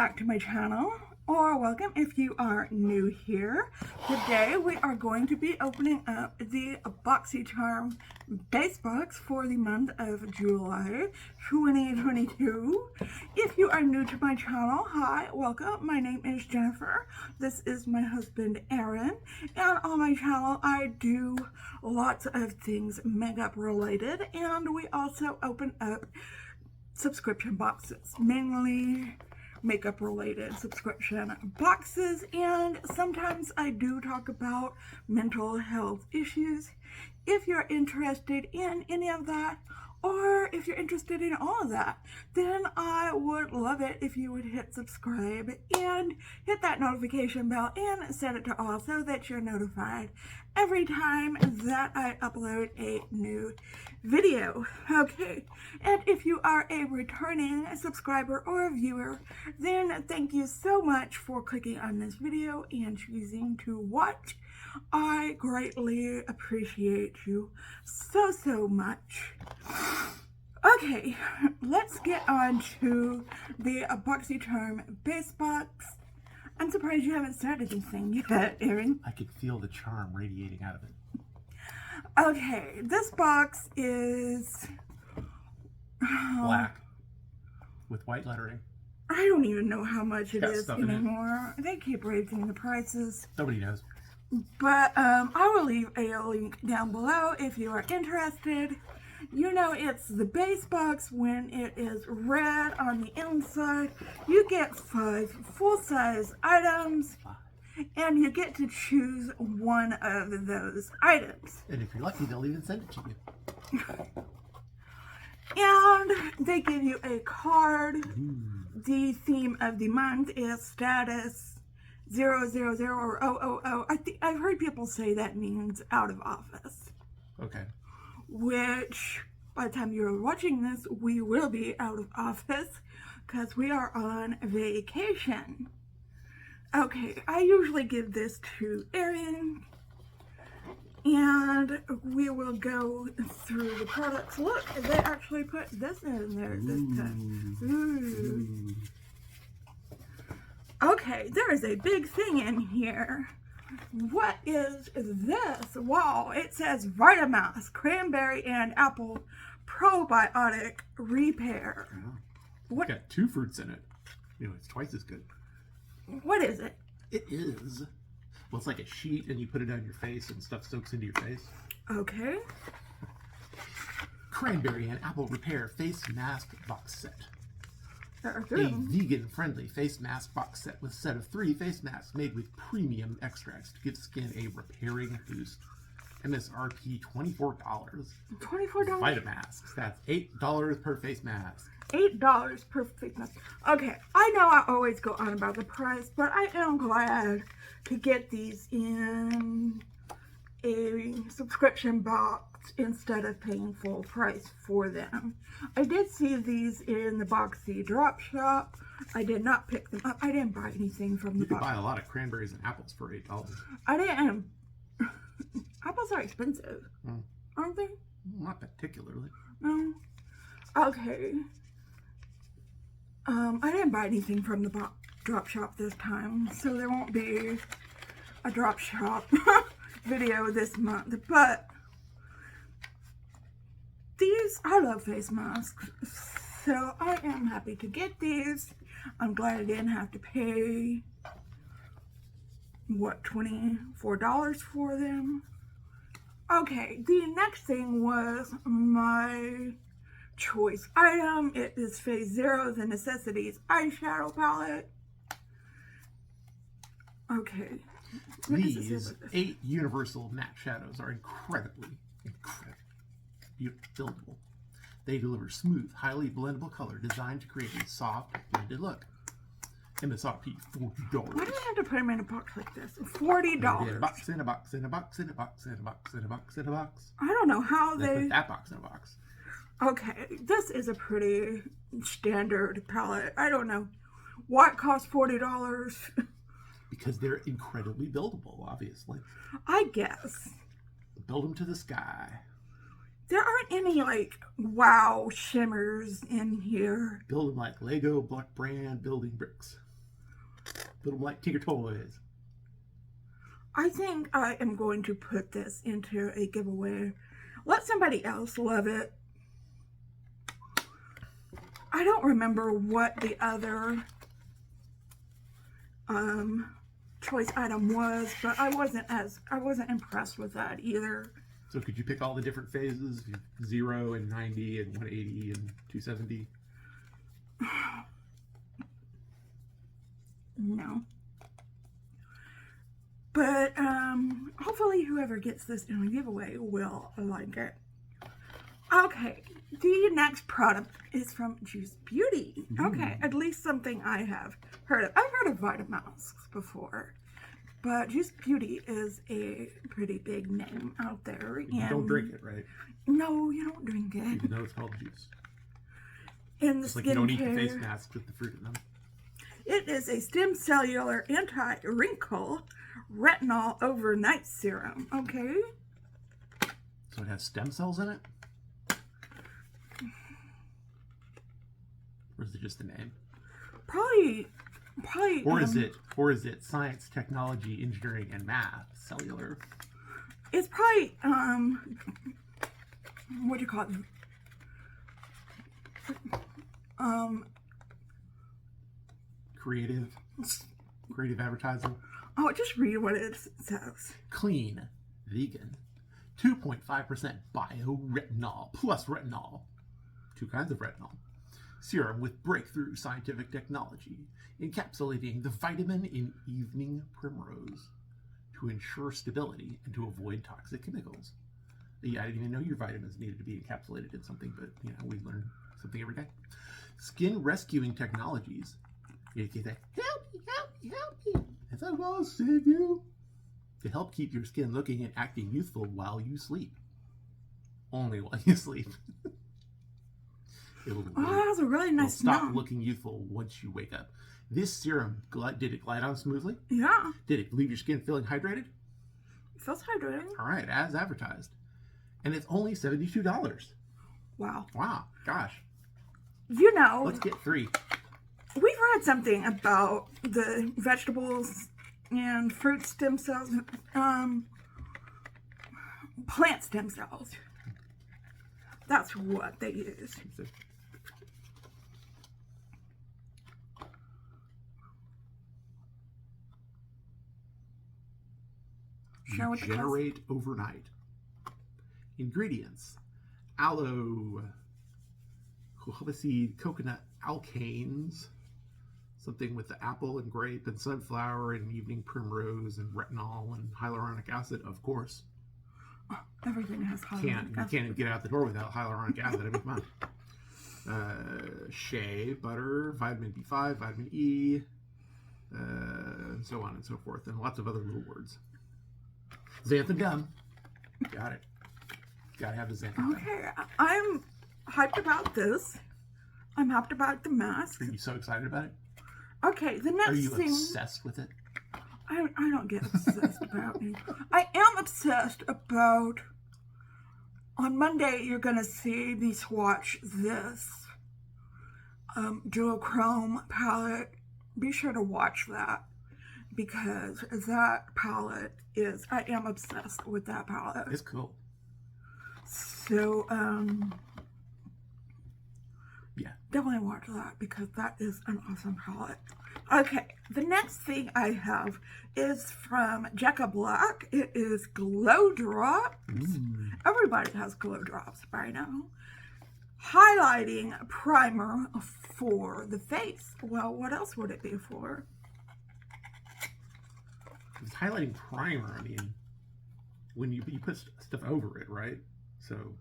back to my channel, or welcome if you are new here. Today we are going to be opening up the BoxyCharm base box for the month of July 2022. If you are new to my channel, hi, welcome. My name is Jennifer. This is my husband Aaron, and on my channel I do lots of things makeup related, and we also open up subscription boxes, mainly makeup related subscription boxes, and sometimes I do talk about mental health issues. If you're interested in any of that, or if you're interested in all of that, then I would love it if you would hit subscribe and hit that notification bell and set it to all so that you're notified every time that I upload a new video. Okay, and if you are a returning subscriber or a viewer, then thank you so much for clicking on this video and choosing to watch. I greatly appreciate you so much. Okay, let's get on to the BoxyCharm base box. I'm surprised you haven't started this thing yet, Aaron. I could feel the charm radiating out of it. Okay, this box is Black with white lettering. I don't even know how much it is Stuff in it. anymore. They keep raising the prices. Nobody knows. But I will leave a link down below if you are interested. You know, it's the base box. When it is red on the inside, you get 5 full-size items, and you get to choose one of those items. And if you're lucky, they'll even send it to you. And they give you a card. Ooh. The theme of the month is status 000 or 000. I've heard people say that means out of office. Okay. Which, by the time you're watching this, we will be out of office because we are on vacation. Okay, I usually give this to Aaron, and we will go through the products. Look, they actually put this in there this time. Ooh. Okay, there is a big thing in here. What is this? Wow, it says Vitamask, Cranberry and Apple Probiotic Repair. Oh. What? Got 2 fruits in it. You know, it's twice as good. What is it? It is. Well, it's like a sheet, and you put it on your face, and stuff soaks into your face. Okay. Cranberry and Apple Repair Face Mask Box Set. They're A good. vegan-friendly face mask box set with a set of 3 face masks made with premium extracts to give skin a repairing boost. MSRP $24. $24? Vitamasks. That's $8 per face mask. $8 per face mask. Okay, I know I always go on about the price, but I am glad to get these in a subscription box instead of paying full price for them. I did see these in the Boxy drop shop. I did not pick them up. I didn't buy anything from the You can box. buy a lot of cranberries and apples for $8. I didn't. Apples are expensive, aren't they? Not particularly. No. Okay. I didn't buy anything from the drop shop this time, so there won't be a drop shop video this month. But these, I love face masks, so I am happy to get these. I'm glad I didn't have to pay, what, $24 for them. Okay, the next thing was my choice item. It is Phase 0, the Necessities Eyeshadow Palette. Okay. These 8 universal matte shadows are incredibly buildable. They deliver smooth, highly blendable color designed to create a soft, blended look. MSRP $40. Why do I have to put them in a box like this? $40. In a box, in a box, in a box, in a box, in a box, in a box, in a box. I don't know how They they... put that box in a box. Okay, this is a pretty standard palette. I don't know why it costs $40. Because they're incredibly buildable, obviously. I guess. Build them to the sky. There aren't any, like, wow shimmers in here. Build them like Lego brand building bricks. Little like Tinker Toys. I think I am going to put this into a giveaway. Let somebody else love it. I don't remember what the other choice item was, but I wasn't impressed with that either. So could you pick all the different phases? 0 and 90 and 180 and 270? No. But hopefully whoever gets this in a giveaway will like it. Okay, the next product is from Juice Beauty. Okay, at least something I have heard of. I've heard of Vitamasks before, but Juice Beauty is a pretty big name out there. You don't drink it, right? No, you don't drink it. Even though it's called juice. In the It's like you don't eat the skincare, face masks with the fruit in them. it is a stem cellular anti-wrinkle retinol overnight serum. Okay. So it has stem cells in it? Or is it just a name? Probably. Or is it science, technology, engineering, and math? Cellular. It's probably what do you call it? Creative advertising. Oh, just read what it says. Clean, vegan, 2.5% bio-retinol plus retinol. 2 kinds of retinol. Serum with breakthrough scientific technology, encapsulating the vitamin in evening primrose to ensure stability and to avoid toxic chemicals. Yeah, I didn't even know your vitamins needed to be encapsulated in something, but you know, we learn something every day. Skin rescuing technologies. You can say, help me, help me, help me. If I will save you. To help keep your skin looking and acting youthful while you sleep. Only while you sleep. Oh, that was a really nice stop smell. looking youthful once you wake up. This serum, did it glide on smoothly? Yeah. Did it leave your skin feeling hydrated? It feels hydrating. All right, as advertised. And it's only $72. Wow. Wow, gosh. You know, Let's get 3. we've read something about the vegetables and fruit stem cells, plant stem cells. That's what they use. Share with the class. Regenerate overnight. Ingredients: aloe, jojoba seed, coconut alkanes, something with the apple and grape and sunflower and evening primrose and retinol and hyaluronic acid, of course. Everything has hyaluronic You acid. can't even get out the door without hyaluronic acid. I mean, come on. Shea butter, vitamin B5, vitamin E, and so on and so forth, and lots of other little words. Xanthan gum. Got it. Gotta have the xanthan gum. Okay, I'm hyped about this. I'm hyped about the mask. Are you so excited about it? Okay, the next Are you thing. obsessed with it? I don't get obsessed about it. I am obsessed about. On Monday, you're gonna see me swatch this duochrome palette. Be sure to watch that because that palette is. I am obsessed with that palette. It's cool. So Yeah. definitely watch that because that is an awesome palette. Okay, the next thing I have is from Jecca Black. It is Glow Drops. Everybody has Glow Drops by now. Highlighting primer for the face. Well, what else would it be for? It's highlighting primer. I mean, when you put stuff over it, right? So.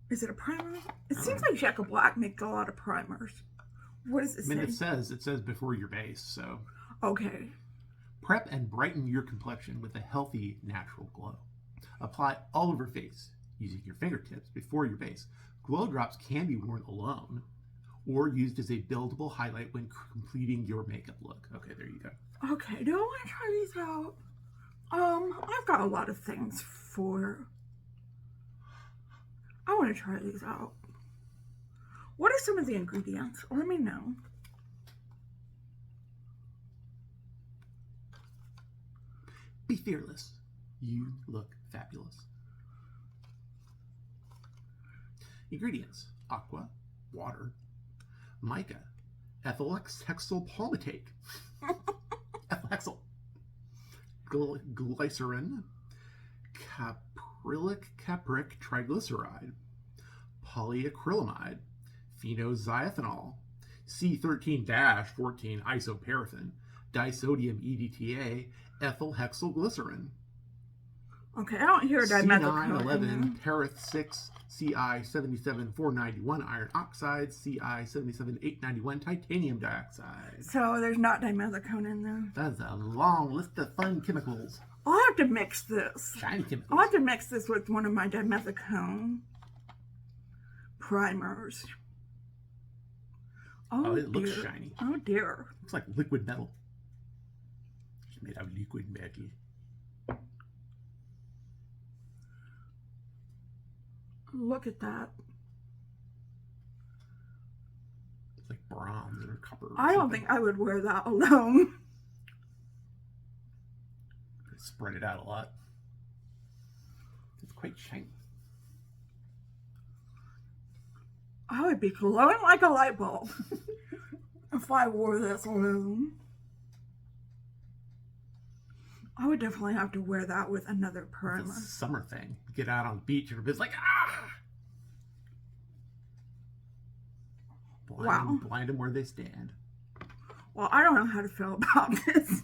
Is it a primer? It seems like Jecca Black make a lot of primers. What does it say? I mean, it says before your base, so. Okay. Prep and brighten your complexion with a healthy, natural glow. Apply all over face using your fingertips before your base. Glow drops can be worn alone or used as a buildable highlight when completing your makeup look. Okay, there you go. Okay, do I want to try these out? I've got a lot of things for. I want to try these out. What are some of the ingredients? Let me know. Be fearless. You look fabulous. Ingredients: aqua, water, mica, ethyl hexyl palmitate, ethyl hexyl, glycerin, caprylic capric triglyceride, polyacrylamide, phenosiethanol, C13-14 isoparaffin, disodium EDTA, ethyl hexyl glycerin. Okay, I don't hear dimethicone. C911 Perith 6 Ci77-491 iron oxide, Ci77-891 titanium dioxide. So there's not dimethicone in there. That's a long list of fun chemicals. I'll have to mix this. Shiny chemicals. I'll have to mix this with one of my dimethicone primers. Oh, it looks dear. shiny. Oh dear. Looks like liquid metal. It's made out of liquid metal. Look at that. It's like bronze or copper. Or I don't think I would wear that alone. Spread it out a lot. It's quite shiny. I would be glowing like a light bulb if I wore this alone. I would definitely have to wear that with another primer. It's a summer thing. Get out on the beach and everybody's like, ah! Blind them where they stand. Well, I don't know how to feel about this.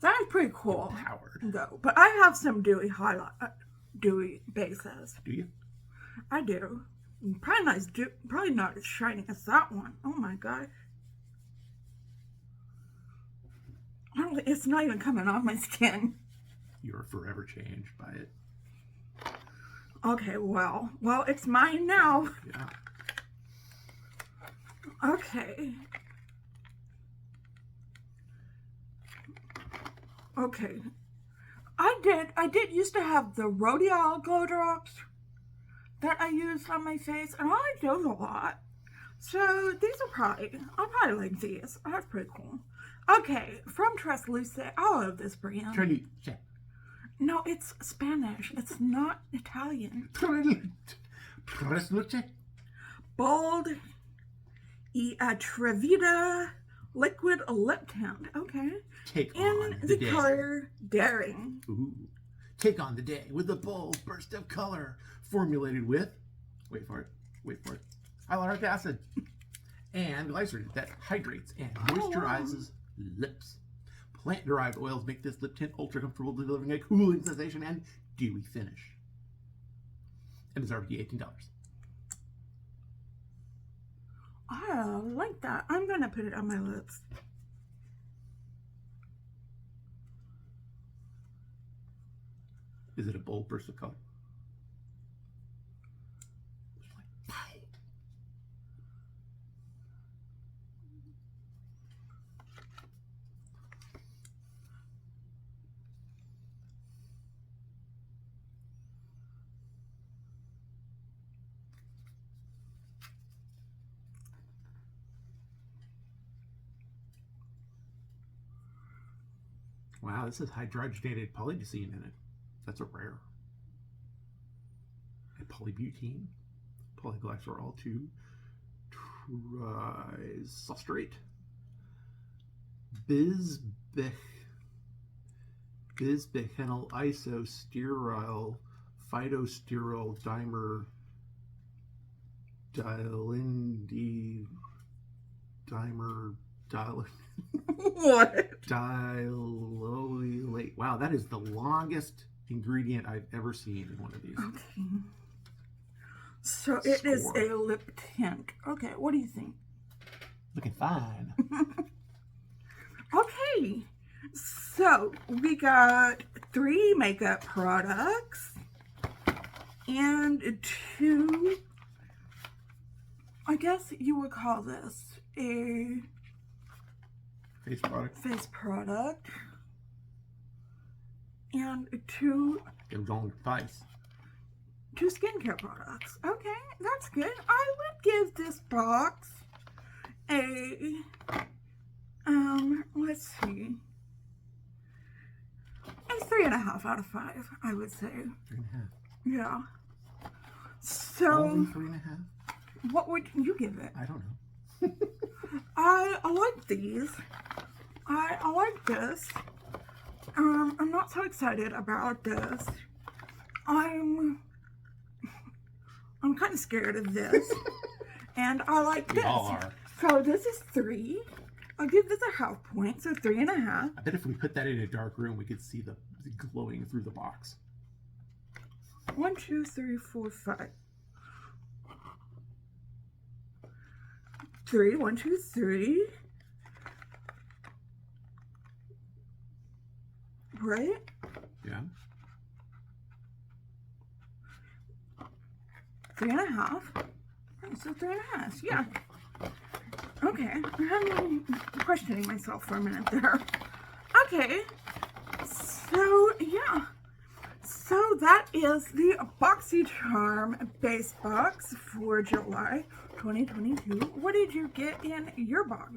That is pretty cool. Empowered. Though. But I have some dewy dewy bases. Do you? I do. Probably not as shiny as that one. Oh my gosh. It's not even coming off my skin. You're forever changed by it. Okay, well, it's mine now. Yeah. Okay. Okay. I did used to have the Rhodial glow drops that I used on my face, and I like those a lot. So these are I'll probably like these. That's pretty cool. Okay, from Tresluce. I love this brand. Tresluce. No, it's Spanish. It's not Italian. Tresluce. Bold y Atrevida liquid lip tint. Okay. Take in on the day. color Daring. Ooh. Take on the day with a bold burst of color formulated with, wait for it, hyaluronic acid and glycerin that hydrates and moisturizes lips. Plant-derived oils make this lip tint ultra comfortable, delivering a cooling sensation and dewy finish. MSRP $18. I like that. I'm gonna put it on my lips. Is it a bold burst of color? Pow. Wow, this has hydrogenated polybutene in it. That's a rare. And polybutene, polyglycerol 2, trisostrate, bisbichenyl isosteryl phytosterol dimer What? Dilolate. Wow, that is the longest ingredient I've ever seen in one of these. Okay. So it is a lip tint. Okay, what do you think? Looking fine. Okay. So we got 3 makeup products and 2, I guess you would call this a face product and 2 skincare products. Okay, that's good. I would give this box a let's see, a 3.5 out of 5, I would say. 3.5. Yeah. So, Only 3.5? what would you give it? I don't know. I like these. I like this. I'm not so excited about this. I'm kind of scared of this. And I like We this. all are. So this is 3. I'll give this a half point, so 3.5. I bet if we put that in a dark room, we could see the glowing through the box. 1, 2, 3, 4, 5. 3, 1, 2, 3. Right? Yeah. 3.5. So 3.5. Yeah. Okay. I'm questioning myself for a minute there. Okay. So yeah. So that is the BoxyCharm base box for July 2022. What did you get in your box?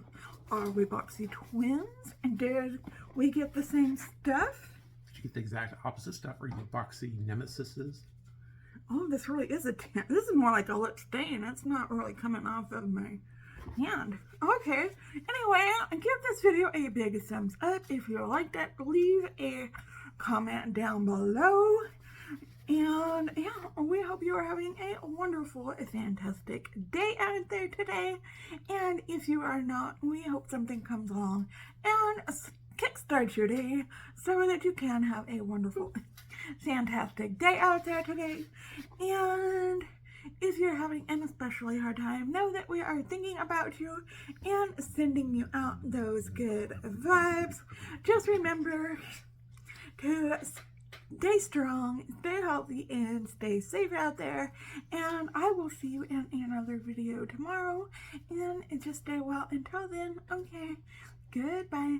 Are we Boxy twins? And did we get the same stuff? Did you get the exact opposite stuff, or you get Boxy Necessities? Oh, this really is a tint. This is more like a lip stain. It's not really coming off of my hand. Okay. Anyway, give this video a big thumbs up. If you liked it, leave a comment down below. And yeah, we hope you are having a wonderful, fantastic day out there today. And if you are not, we hope something comes along and kickstart your day so that you can have a wonderful, fantastic day out there today. And if you're having an especially hard time, know that we are thinking about you and sending you out those good vibes. Just remember to stay strong, stay healthy, and stay safe out there. And I will see you in another video tomorrow. And just stay well until then. Okay, goodbye.